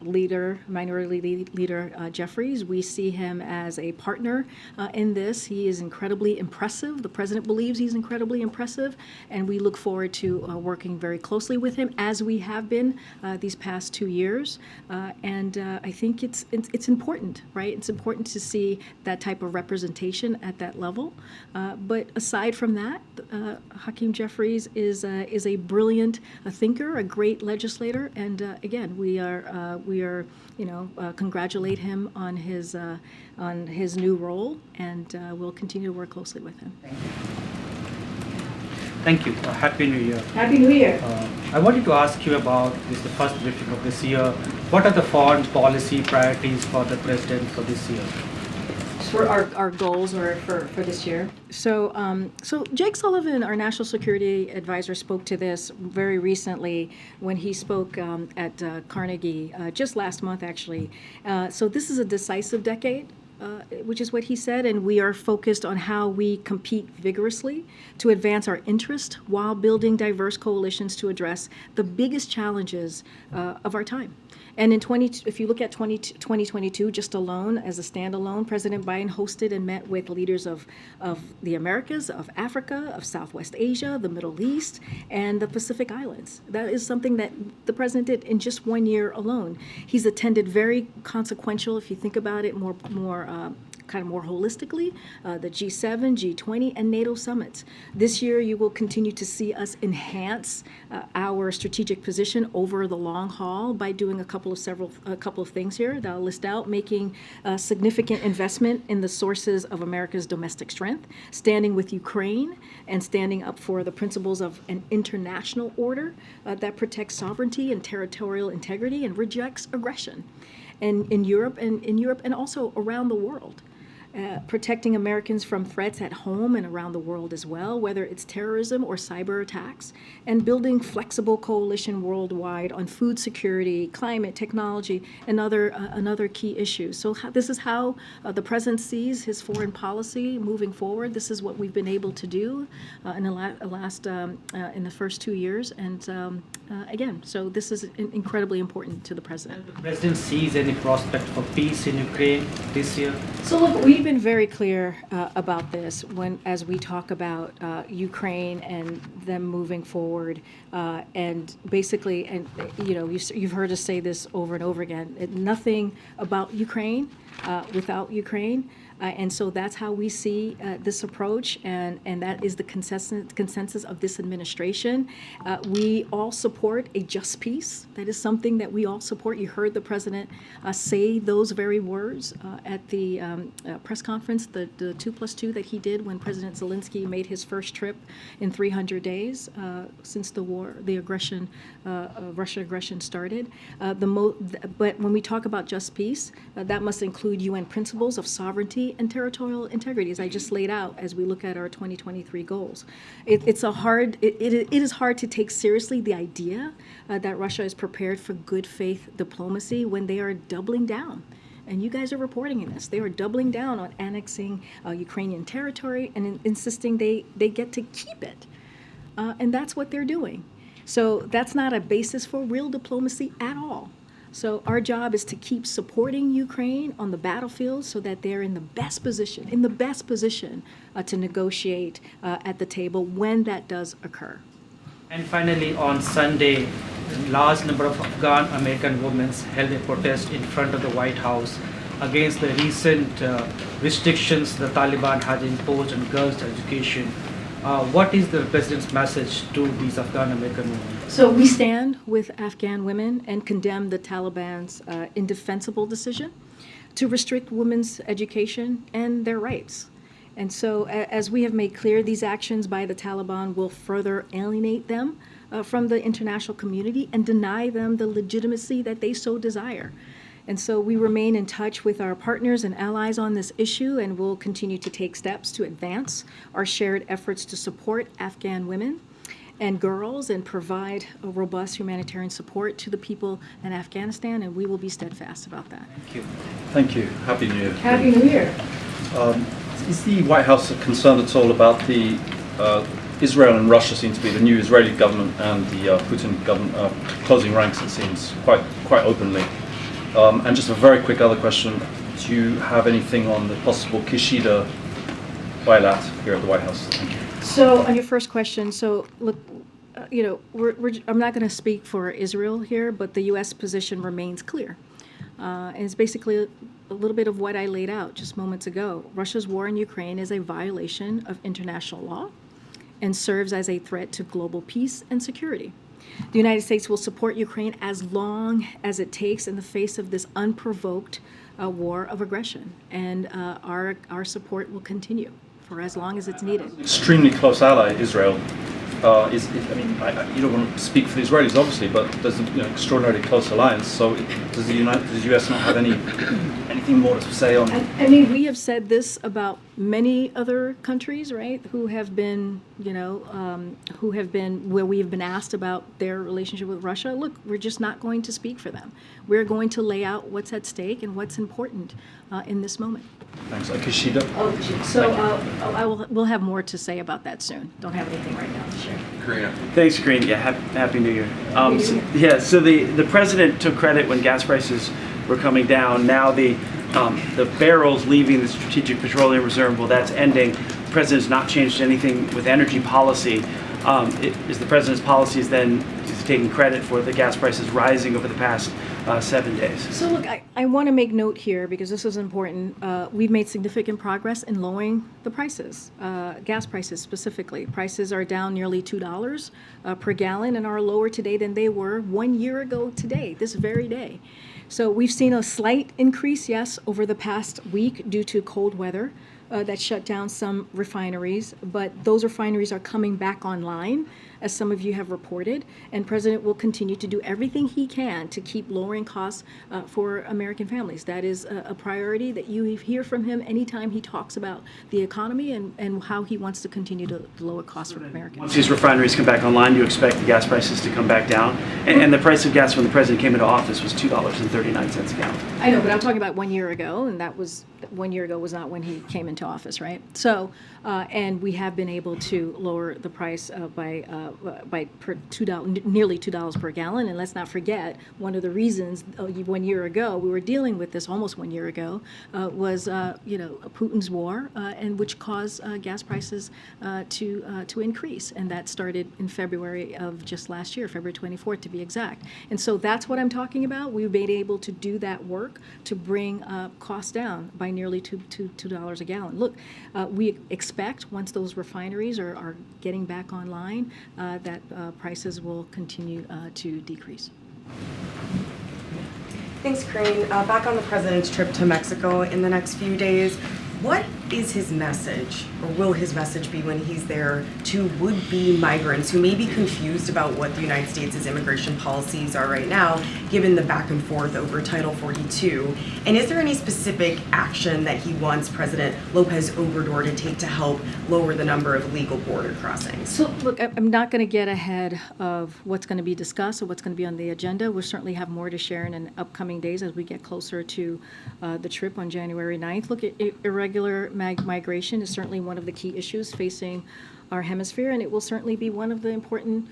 Minority Leader Jeffries. We see him as a partner in this. He is incredibly impressive. The president believes he's incredibly impressive, and we look forward to working very closely with him, as we have been these past 2 years. And I think it's important, right? It's important to see that type of representation at that level. But aside from that, Hakeem Jeffries is a brilliant thinker, a great legislator, and again, we are congratulate him on his new role, and we'll continue to work closely with him. Thank you. Happy New Year. Happy New Year. I wanted to ask you about the first briefing of this year. What are the foreign policy priorities for the president for this year? For our goals or for this year. So Jake Sullivan, our national security advisor, spoke to this very recently when he spoke at Carnegie just last month, actually. So this is a decisive decade, which is what he said, and we are focused on how we compete vigorously to advance our interest while building diverse coalitions to address the biggest challenges of our time. And if you look at 2022 just alone, as a standalone, President Biden hosted and met with leaders of the Americas, of Africa, of Southwest Asia, the Middle East, and the Pacific Islands. That is something that the president did in just 1 year alone. He's attended very consequential, if you think about it more holistically, the G7, G20, and NATO summits. This year, you will continue to see us enhance our strategic position over the long haul by doing a couple of things here that I'll list out: making significant investment in the sources of America's domestic strength, standing with Ukraine, and standing up for the principles of an international order that protects sovereignty and territorial integrity and rejects aggression, and in Europe and also around the world. Protecting Americans from threats at home and around the world as well, whether it's terrorism or cyber attacks, and building flexible coalition worldwide on food security, climate, technology, and other key issues. So this is how the president sees his foreign policy moving forward. This is what we've been able to do in the first 2 years, and again, so this is incredibly important to the president. The president sees any prospect for peace in Ukraine this year? So look, we've been very clear about this as we talk about Ukraine and them moving forward, and basically, and you've heard us say this over and over again. Nothing about Ukraine without Ukraine. And so that's how we see this approach, and that is the consensus of this administration. We all support a just peace. That is something that we all support. You heard the president say those very words at the press conference, the 2+2 that he did when President Zelensky made his first trip in 300 days since the Russian aggression started. But when we talk about just peace, that must include UN principles of sovereignty and territorial integrity, as I just laid out as we look at our 2023 goals. It is hard to take seriously the idea that Russia is prepared for good faith diplomacy when they are doubling down. And you guys are reporting in this. They are doubling down on annexing Ukrainian territory and insisting they get to keep it. And that's what they're doing. So that's not a basis for real diplomacy at all. So our job is to keep supporting Ukraine on the battlefield so that they're in the best position to negotiate at the table when that does occur. And finally, on Sunday, a large number of Afghan American women held a protest in front of the White House against the recent restrictions the Taliban has imposed on girls' education. What is the president's message to these Afghan American women? So we stand with Afghan women and condemn the Taliban's indefensible decision to restrict women's education and their rights. And so, as we have made clear, these actions by the Taliban will further alienate them from the international community and deny them the legitimacy that they so desire. And so we remain in touch with our partners and allies on this issue, and will continue to take steps to advance our shared efforts to support Afghan women and girls and provide a robust humanitarian support to the people in Afghanistan, and we will be steadfast about that. Thank you. Thank you. Happy New Year. Happy New Year. Is the White House concerned at all about the Israel and Russia seem to be the new Israeli government and the Putin government closing ranks, it seems, quite openly? And just a very quick other question: do you have anything on the possible Kishida bailout here at the White House? Thank you. So on your first question, so look, I'm not going to speak for Israel here, but the U.S. position remains clear. And it's basically a little bit of what I laid out just moments ago. Russia's war in Ukraine is a violation of international law and serves as a threat to global peace and security. The United States will support Ukraine as long as it takes in the face of this unprovoked war of aggression, and our support will continue for as long as it's needed. Extremely close ally, Israel. You don't want to speak for the Israelis, obviously, but there's an extraordinarily close alliance. So does the U.S. not have anything more to say on? I mean, we have said this about many other countries, right? Who have been, where we have been asked about their relationship with Russia. Look, we're just not going to speak for them. We're going to lay out what's at stake and what's important in this moment. Thanks. Kishida. We'll have more to say about that soon. Don't have anything right now to share. Karine. Thanks, Karine. Yeah, happy New Year. So the president took credit when gas prices were coming down. Now the barrels leaving the Strategic Petroleum Reserve, well, that's ending. The president's not changed anything with energy policy. Is the president's policies then taking credit for the gas prices rising over the past 7 days? So look, I want to make note here, because this is important. We've made significant progress in lowering the prices, gas prices specifically. Prices are down nearly $2 per gallon and are lower today than they were 1 year ago today, this very day. So we've seen a slight increase, yes, over the past week due to cold weather that shut down some refineries, but those refineries are coming back online, as some of you have reported, and President will continue to do everything he can to keep lowering costs for American families. That is a priority that you hear from him anytime he talks about the economy and how he wants to continue to lower costs for Americans. Once these refineries come back online, you expect the gas prices to come back down. And the price of gas when the president came into office was $2.39 a gallon. I know, but I'm talking about 1 year ago, and that was 1 year ago was not when he came into office, right? So, and we have been able to lower the price by nearly $2 per gallon. And let's not forget, one of the reasons 1 year ago we were dealing with this, almost 1 year ago, was Putin's war, and which caused gas prices to increase, and that started in February of just last year, February 24th to be exact. And so that's what I'm talking about. We've been able to do that work to bring costs down by nearly $2 a gallon. Look, we expect once those refineries are getting back online that prices will continue to decrease. Thanks, Karine. Back on the president's trip to Mexico in the next few days, what is his message, or will his message be when he's there, to would-be migrants who may be confused about what the United States' immigration policies are right now, given the back and forth over Title 42? And is there any specific action that he wants President López Obrador to take to help lower the number of illegal border crossings? So, look, I'm not going to get ahead of what's going to be discussed or what's going to be on the agenda. We'll certainly have more to share in upcoming days as we get closer to the trip on January 9th. Look, irregular migration is certainly one of the key issues facing our hemisphere, and it will certainly be one of the important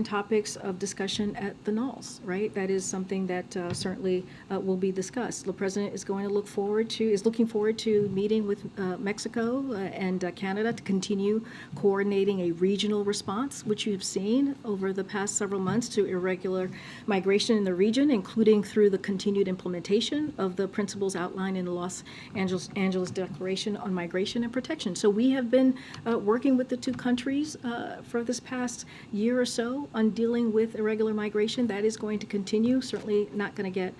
topics of discussion at the NALS, right? That is something that certainly will be discussed. The president is looking forward to meeting with Mexico and Canada to continue coordinating a regional response, which you have seen over the past several months to irregular migration in the region, including through the continued implementation of the principles outlined in the Los Angeles Declaration on Migration and Protection. So we have been working working with the two countries for this past year or so on dealing with irregular migration. That is going to continue. Certainly not going to get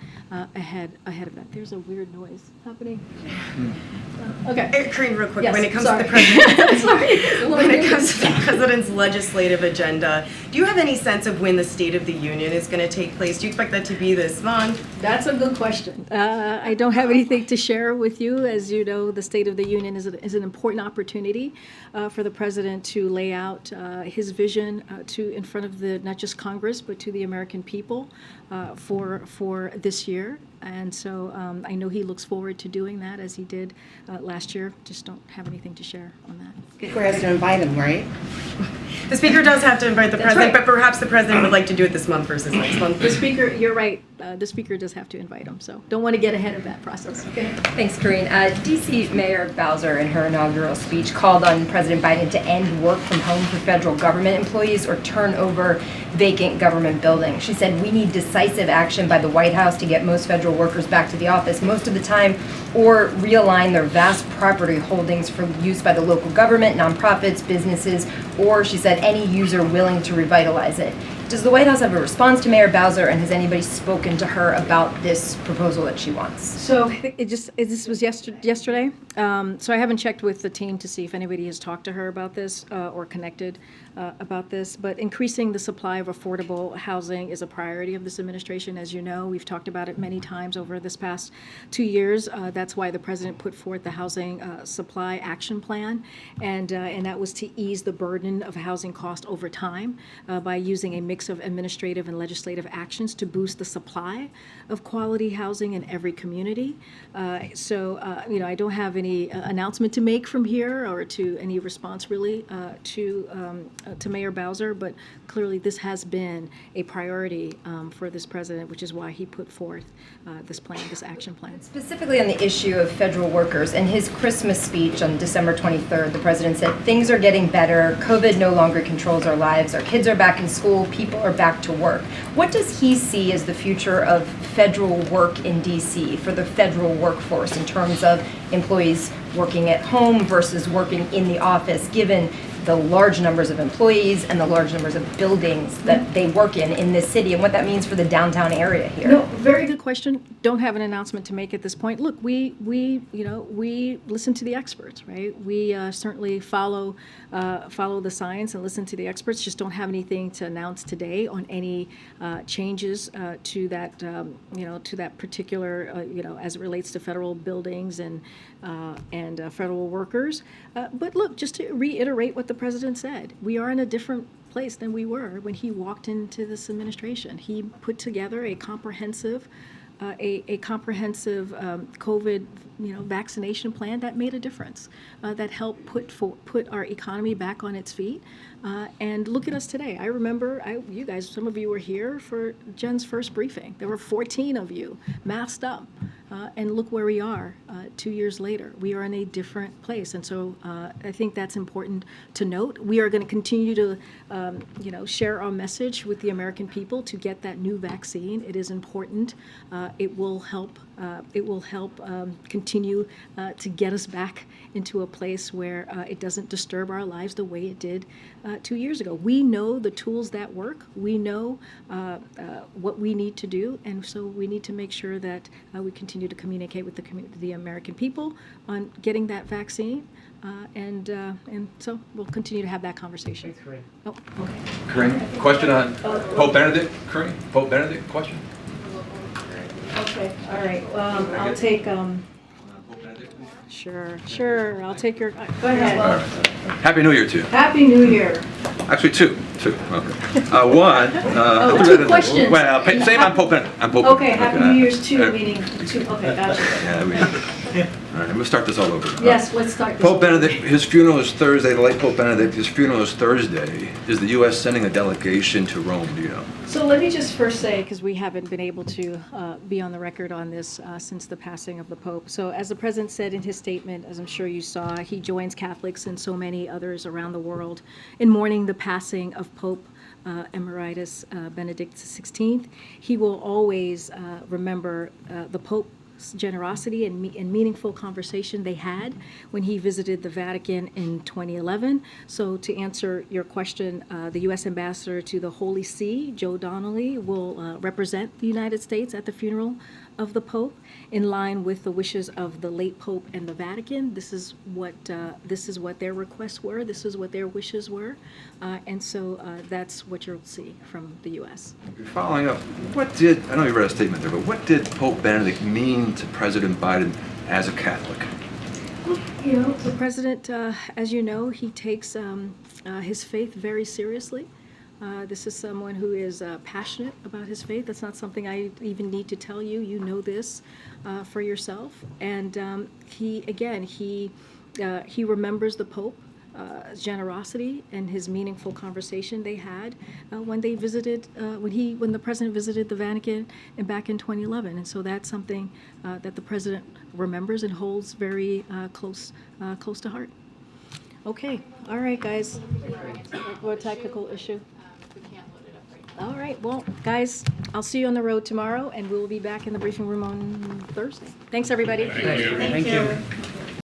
ahead of that. There's a weird noise happening. Okay. Karine, real quick, Yes, when it comes sorry. to the president, Sorry. when it comes to the president's legislative agenda, do you have any sense of when the State of the Union is going to take place? Do you expect that to be this month? That's a good question. I don't have anything to share with you. As you know, the State of the Union is an important opportunity for the president to lay out his vision in front of not just Congress, but to the American people for this year. And so I know he looks forward to doing that as he did last year. Just don't have anything to share on that. Speaker has to invite him, right? The Speaker does have to invite the That's president, right. but perhaps the president would like to do it this month versus next month. The Speaker, you're right. The Speaker does have to invite him, so don't want to get ahead of that process. Okay. Thanks, Karine. D.C. Mayor Bowser, in her inaugural speech, called on President Biden to end work from home for federal government employees or turn over vacant government buildings. She said, "We need decisive action by the White House to get most federal workers back to the office most of the time, or realign their vast property holdings for use by the local government, nonprofits, businesses, or," she said, "any user willing to revitalize it." Does the White House have a response to Mayor Bowser, and has anybody spoken to her about this proposal that she wants? So this was yesterday. So I haven't checked with the team to see if anybody has talked to her about this or connected about this. But increasing the supply of affordable housing is a priority of this administration. As you know, we've talked about it many times over this past 2 years. That's why the president put forth the Housing Supply Action Plan, and that was to ease the burden of housing cost over time by using a mix of administrative and legislative actions to boost the supply of quality housing in every community. I don't have any announcement to make from here or to any response really to Mayor Bowser, but clearly this has been a priority for this president, which is why he put forth this plan, this action plan. Specifically on the issue of federal workers, in his Christmas speech on December 23rd, the president said, "Things are getting better. COVID no longer controls our lives. Our kids are back in school. People are back to work." What does he see as the future of federal work in D.C. for the federal workforce in terms of employees working at home versus working in the office, given the large numbers of employees and the large numbers of buildings that they work in this city, and what that means for the downtown area here? No, very good question. Don't have an announcement to make at this point. Look, we listen to the experts, right? We certainly follow the science and listen to the experts. Just don't have anything to announce today on any changes to that particular, as it relates to federal buildings and federal workers. But look, just to reiterate what the president said, we are in a different place than we were when he walked into this administration. He put together a comprehensive COVID vaccination plan that made a difference, that helped put our economy back on its feet. And look at us today. I remember you guys, some of you were here for Jen's first briefing. There were 14 of you masked up. And look where we are 2 years later. We are in a different place. And so I think that's important to note. We are going to continue to share our message with the American people to get that new vaccine. It is important. It will help continue to get us back into a place where it doesn't disturb our lives the way it did 2 years ago. We know the tools that work. We know what we need to do, and so we need to make sure that we continue to communicate with the American people on getting that vaccine, and so we'll continue to have that conversation. Thanks, Karine. Oh, okay. Karine, question on Pope Benedict. Karine, Pope Benedict, question. Okay, all right. I'll take. Sure. I'll take your. Go ahead. Happy New Year to you. Happy New Year. Actually, two. Okay. One. Two questions. Well, same on Pope Benedict. Okay, Happy New Year's two, meaning two. Okay, gotcha. Yeah, all right, I'm gonna start this all over. Yes, let's start this. Pope Benedict, his funeral is Thursday. The late Pope Benedict, his funeral is Thursday. Is the U.S. sending a delegation to Rome? Do you know? So let me just first say, because we haven't been able to be on the record on this since the passing of the Pope. So as the President said in his statement, as I'm sure you saw, he joins Catholics and so many others around the world in mourning the passing of Pope Emeritus Benedict XVI. He will always remember the Pope generosity and meaningful conversation they had when he visited the Vatican in 2011. So to answer your question, the U.S. Ambassador to the Holy See, Joe Donnelly, will represent the United States at the funeral of the Pope, in line with the wishes of the late Pope and the Vatican. This is what their requests were. This is what their wishes were, and so that's what you'll see from the U.S. Following up, I know you read a statement there, but what did Pope Benedict mean to President Biden as a Catholic? You know, the president, as you know, he takes his faith very seriously. This is someone who is passionate about his faith. That's not something I even need to tell you. You know this for yourself. And he remembers the Pope's generosity and his meaningful conversation they had when they visited, when the president visited the Vatican back in 2011. And so that's something that the president remembers and holds very close to heart. Okay, all right, guys. What technical issue? All right, well, guys, I'll see you on the road tomorrow, and we'll be back in the briefing room on Thursday. Thanks, everybody. Thank you. Thank you.